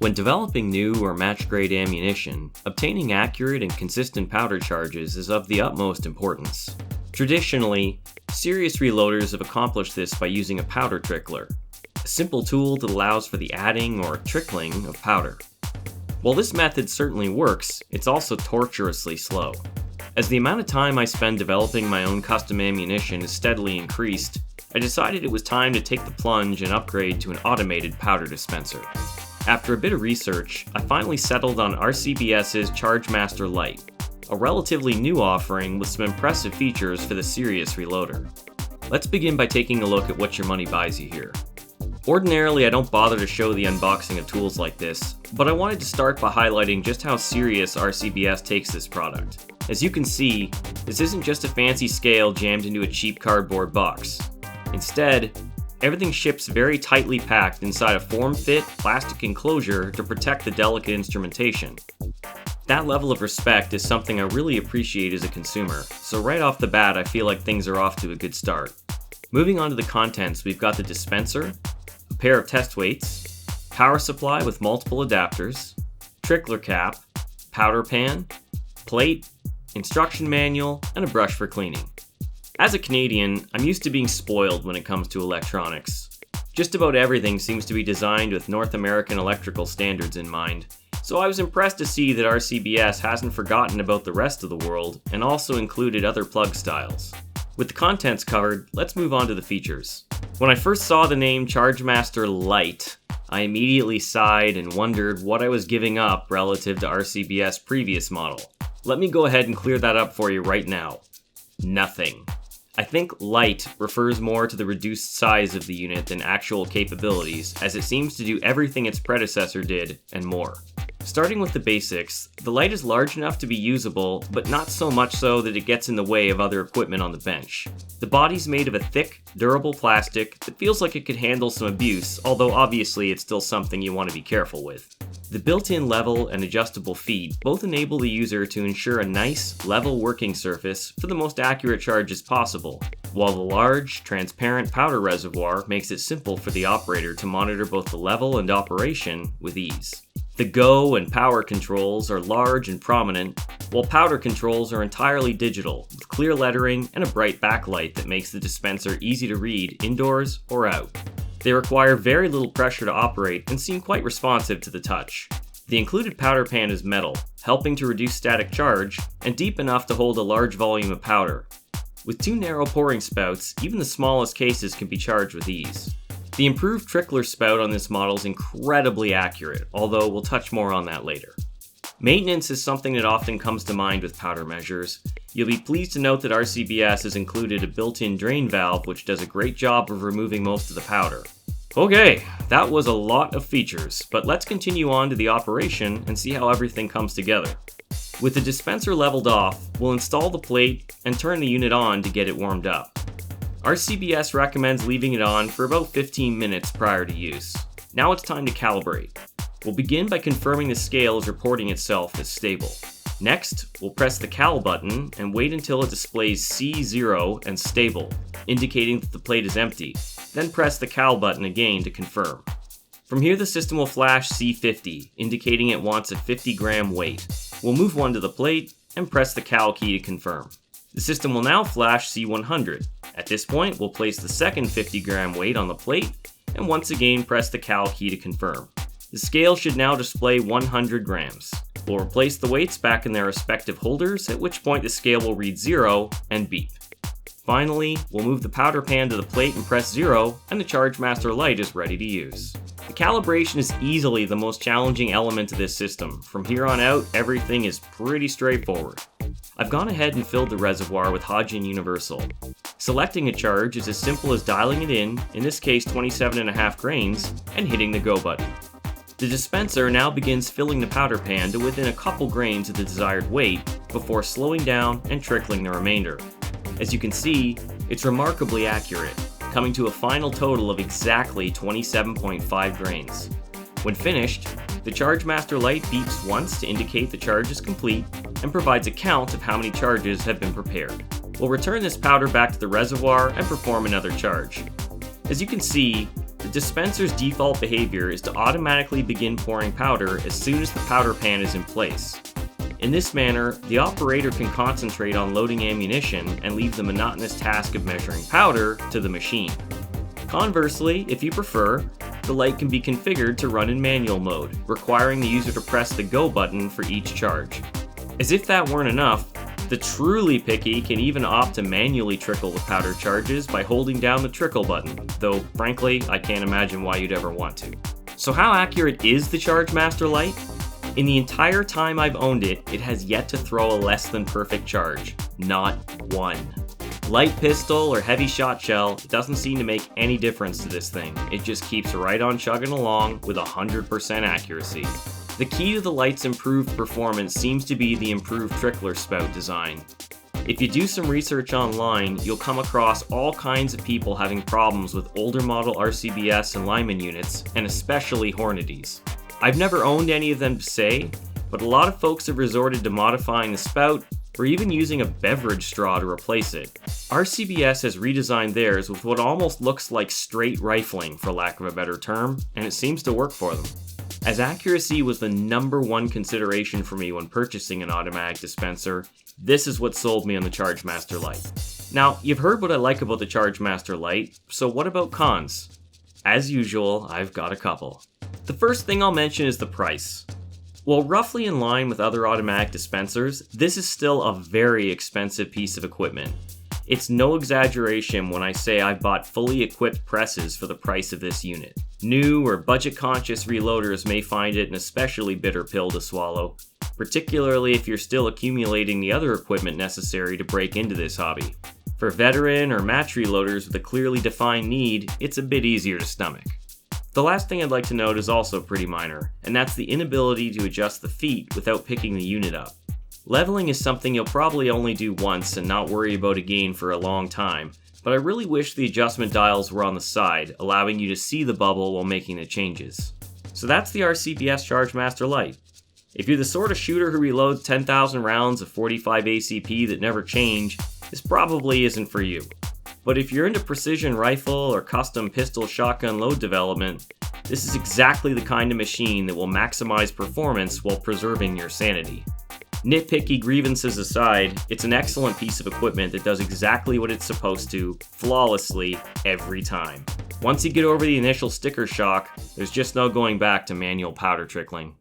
When developing new or match-grade ammunition, obtaining accurate and consistent powder charges is of the utmost importance. Traditionally, serious reloaders have accomplished this by using a powder trickler, a simple tool that allows for the adding or trickling of powder. While this method certainly works, it's also torturously slow. As the amount of time I spend developing my own custom ammunition has steadily increased, I decided it was time to take the plunge and upgrade to an automated powder dispenser. After a bit of research, I finally settled on RCBS's Chargemaster Lite, a relatively new offering with some impressive features for the serious reloader. Let's begin by taking a look at what your money buys you here. Ordinarily, I don't bother to show the unboxing of tools like this, but I wanted to start by highlighting just how serious RCBS takes this product. As you can see, this isn't just a fancy scale jammed into a cheap cardboard box. Instead, everything ships very tightly packed inside a form-fit plastic enclosure to protect the delicate instrumentation. That level of respect is something I really appreciate as a consumer, so right off the bat I feel like things are off to a good start. Moving on to the contents, we've got the dispenser, a pair of test weights, power supply with multiple adapters, trickler cap, powder pan, plate, instruction manual, and a brush for cleaning. As a Canadian, I'm used to being spoiled when it comes to electronics. Just about everything seems to be designed with North American electrical standards in mind, so I was impressed to see that RCBS hasn't forgotten about the rest of the world and also included other plug styles. With the contents covered, let's move on to the features. When I first saw the name Chargemaster Lite, I immediately sighed and wondered what I was giving up relative to RCBS' previous model. Let me go ahead and clear that up for you right now. Nothing. I think light refers more to the reduced size of the unit than actual capabilities, as it seems to do everything its predecessor did, and more. Starting with the basics, the Lite is large enough to be usable, but not so much so that it gets in the way of other equipment on the bench. The body's made of a thick, durable plastic that feels like it could handle some abuse, although obviously it's still something you want to be careful with. The built-in level and adjustable feet both enable the user to ensure a nice, level working surface for the most accurate charges possible, while the large, transparent powder reservoir makes it simple for the operator to monitor both the level and operation with ease. The go and power controls are large and prominent, while powder controls are entirely digital, with clear lettering and a bright backlight that makes the dispenser easy to read indoors or out. They require very little pressure to operate and seem quite responsive to the touch. The included powder pan is metal, helping to reduce static charge, and deep enough to hold a large volume of powder. With two narrow pouring spouts, even the smallest cases can be charged with ease. The improved trickler spout on this model is incredibly accurate, although we'll touch more on that later. Maintenance is something that often comes to mind with powder measures. You'll be pleased to note that RCBS has included a built-in drain valve which does a great job of removing most of the powder. Okay, that was a lot of features, but let's continue on to the operation and see how everything comes together. With the dispenser leveled off, we'll install the plate and turn the unit on to get it warmed up. RCBS recommends leaving it on for about 15 minutes prior to use. Now it's time to calibrate. We'll begin by confirming the scale is reporting itself as stable. Next, we'll press the cal button and wait until it displays C0 and stable, indicating that the plate is empty. Then press the cal button again to confirm. From here the system will flash C50, indicating it wants a 50-gram weight. We'll move one to the plate and press the cal key to confirm. The system will now flash C100. At this point, we'll place the second 50-gram weight on the plate and once again press the cal key to confirm. The scale should now display 100 grams. We'll replace the weights back in their respective holders, at which point the scale will read 0 and beep. Finally, we'll move the powder pan to the plate and press 0, and the Chargemaster Lite is ready to use. The calibration is easily the most challenging element of this system. From here on out, everything is pretty straightforward. I've gone ahead and filled the reservoir with Hodgin Universal. Selecting a charge is as simple as dialing it in this case 27.5 grains, and hitting the go button. The dispenser now begins filling the powder pan to within a couple grains of the desired weight before slowing down and trickling the remainder. As you can see, it's remarkably accurate, coming to a final total of exactly 27.5 grains. When finished, the Chargemaster Lite beeps once to indicate the charge is complete and provides a count of how many charges have been prepared. We'll return this powder back to the reservoir and perform another charge. As you can see, the Dispenser's default behavior is to automatically begin pouring powder as soon as the powder pan is in place. In this manner, the operator can concentrate on loading ammunition and leave the monotonous task of measuring powder to the machine. Conversely, if you prefer, the light can be configured to run in manual mode, requiring the user to press the go button for each charge. As if that weren't enough, the truly picky can even opt to manually trickle the powder charges by holding down the trickle button, though frankly, I can't imagine why you'd ever want to. So how accurate is the Chargemaster Lite? In the entire time I've owned it, it has yet to throw a less than perfect charge. Not one. Light pistol or heavy shot shell, it doesn't seem to make any difference to this thing. It just keeps right on chugging along with 100% accuracy. The key to the Lite's improved performance seems to be the improved Trickler spout design. If you do some research online, you'll come across all kinds of people having problems with older model RCBS and Lyman units, and especially Hornady's. I've never owned any of them per se, but a lot of folks have resorted to modifying the spout or even using a beverage straw to replace it. RCBS has redesigned theirs with what almost looks like straight rifling, for lack of a better term, and it seems to work for them. As accuracy was the #1 consideration for me when purchasing an automatic dispenser, this is what sold me on the Chargemaster Lite. Now, you've heard what I like about the Chargemaster Lite, so what about cons? As usual, I've got a couple. The first thing I'll mention is the price. While roughly in line with other automatic dispensers, this is still a very expensive piece of equipment. It's no exaggeration when I say I've bought fully equipped presses for the price of this unit. New or budget-conscious reloaders may find it an especially bitter pill to swallow, particularly if you're still accumulating the other equipment necessary to break into this hobby. For veteran or match reloaders with a clearly defined need, it's a bit easier to stomach. The last thing I'd like to note is also pretty minor, and that's the inability to adjust the feet without picking the unit up. Leveling is something you'll probably only do once and not worry about again for a long time, but I really wish the adjustment dials were on the side, allowing you to see the bubble while making the changes. So that's the RCBS Chargemaster Lite. If you're the sort of shooter who reloads 10,000 rounds of 45 ACP that never change, this probably isn't for you. But if you're into precision rifle or custom pistol shotgun load development, this is exactly the kind of machine that will maximize performance while preserving your sanity. Nitpicky grievances aside, it's an excellent piece of equipment that does exactly what it's supposed to, flawlessly, every time. Once you get over the initial sticker shock, there's just no going back to manual powder trickling.